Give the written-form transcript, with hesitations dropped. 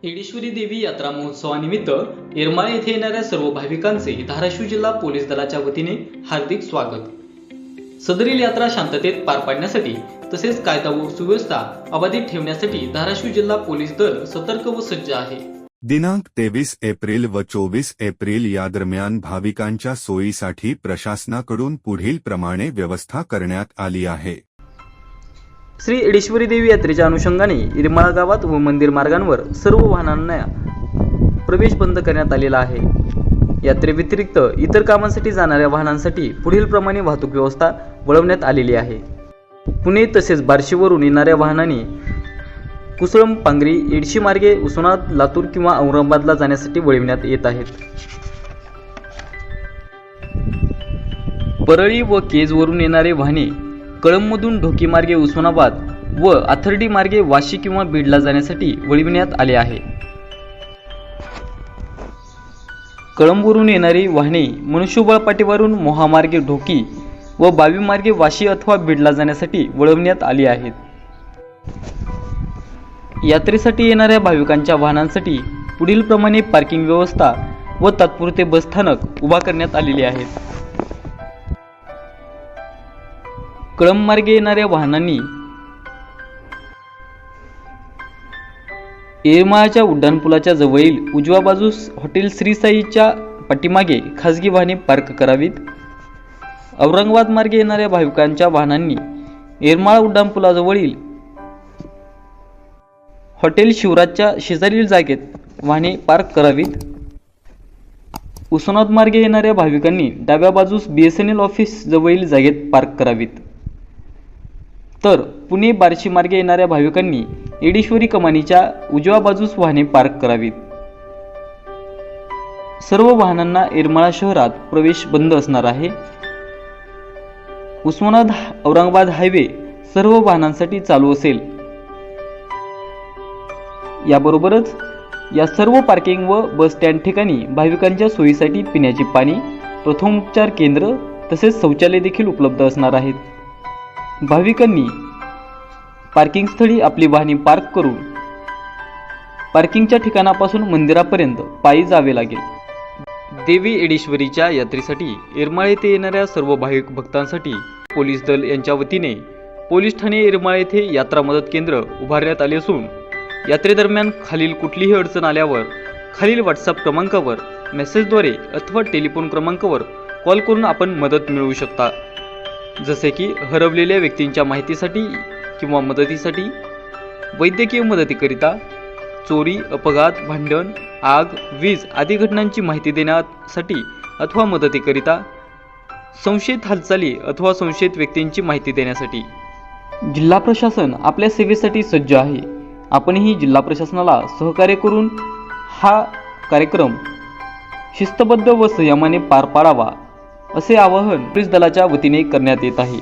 येडेश्वरी देवी यात्रा महोत्सवानिमित्त येरमाळा येथे येणाऱ्या सर्व भाविकांचे धाराशिव जिल्हा पोलीस दलाच्या वतीने हार्दिक स्वागत। सदरील यात्रा शांततेत पार पाडण्यासाठी तसेच कायदा व सुव्यवस्था अबाधित ठेवण्यासाठी धाराशिव जिल्हा पोलीस दल सतर्क व सज्ज आहे। दिनांक 23 एप्रिल व 24 एप्रिल या दरम्यान भाविकांच्या सोयीसाठी प्रशासनाकडून पुढील प्रमाणे व्यवस्था करण्यात आली आहे। श्री येडेश्वरी देवी यात्रेच्या अनुषंगाने येरमाळा गावात व मंदिर मार्गांवर सर्व वाहनांना प्रवेश बंद करण्यात आलेला आहे। यात्रेव्यतिरिक्त इतर कामांसाठी जाणाऱ्या वाहनांसाठी पुढील प्रमाणे वाहतूक व्यवस्था वळवण्यात आलेली आहे। पुणे तसेच बार्शीवरून येणाऱ्या वाहनांनी कुसळम पांगरी येडशी मार्गे उस्मानाबाद लातूर किंवा औरंगाबादला जाण्यासाठी वळविण्यात येत आहेत। परळी व केजवरून येणारे वाहने कळंबमधून ढोकी मार्गे उस्मानाबाद व आथर्डी मार्गे वाशी किंवा बीडला जाण्यासाठी वळविण्यात आले आहे। कळंबवरून येणारी वाहने मनुष्यबळ पाटीवरून मोहामार्गे ढोकी व बावी मार्गे वाशी अथवा बीडला जाण्यासाठी वळवण्यात आली आहेत। यात्रेसाठी येणाऱ्या भाविकांच्या वाहनांसाठी पुढील प्रमाणे पार्किंग व्यवस्था व तात्पुरते बस स्थानक उभा करण्यात आलेले आहेत। कळंब मार्गे येणाऱ्या वाहनांनी येरमाळ्याच्या उड्डाणपुलाच्या जवळील उजव्या बाजूस हॉटेल श्री साईच्या पाठीमागे खासगी वाहने पार्क करावीत। औरंगाबाद मार्गे येणाऱ्या भाविकांच्या वाहनांनी येरमाळा उड्डाणपुलाजवळील हॉटेल शिवराजच्या शेजारील जागेत वाहने पार्क करावीत। उस्मानाबाद मार्गे येणाऱ्या भाविकांनी डाव्या बाजूस BSNL ऑफिस जवळील जागेत पार्क करावीत। तर पुणे बार्शी मार्गे येणाऱ्या भाविकांनी येडेश्वरी कमानीच्या उजव्या बाजूस वाहने पार्क करावीत। सर्व वाहनांना येरमाळा शहरात प्रवेश बंद असणार आहे। उस्मानाबाद औरंगाबाद हायवे सर्व वाहनांसाठी चालू असेल। याबरोबरच या सर्व पार्किंग व बस स्टँड ठिकाणी भाविकांच्या सोयीसाठी पिण्याचे पाणी, प्रथमोपचार केंद्र तसेच शौचालय देखील उपलब्ध असणार आहेत। भाविकांनी पार्किंग स्थळी आपली वाहने पार्क करून पार्किंगच्या ठिकाणापासून मंदिरापर्यंत पायी जावे लागेल। देवी येडेश्वरीच्या यात्रेसाठी येरमाळा येथे येणाऱ्या सर्व भाविक भक्तांसाठी पोलीस दल यांच्या वतीने पोलीस ठाणे येरमाळा येथे यात्रा मदत केंद्र उभारण्यात आले असून यात्रेदरम्यान खालील कुठलीही अडचण आल्यावर खालील व्हॉट्सअप क्रमांकावर मेसेजद्वारे अथवा टेलिफोन क्रमांकावर कॉल करून आपण मदत मिळवू शकता। जसे की हरवलेल्या व्यक्तींच्या माहितीसाठी किंवा मदतीसाठी, वैद्यकीय मदतीकरिता, चोरी, अपघात, भांडण, आग, वीज आदी घटनांची माहिती देण्यासाठी अथवा मदतीकरिता, संशयित हालचाली अथवा संशयित व्यक्तींची माहिती देण्यासाठी जिल्हा प्रशासन आपल्या सेवेसाठी सज्ज आहे। आपणही जिल्हा प्रशासनाला सहकार्य करून हा कार्यक्रम शिस्तबद्ध व संयमाने पार पाडावा असे आवाहन पोलीस दलाच्या वतीने करण्यात येत आहे।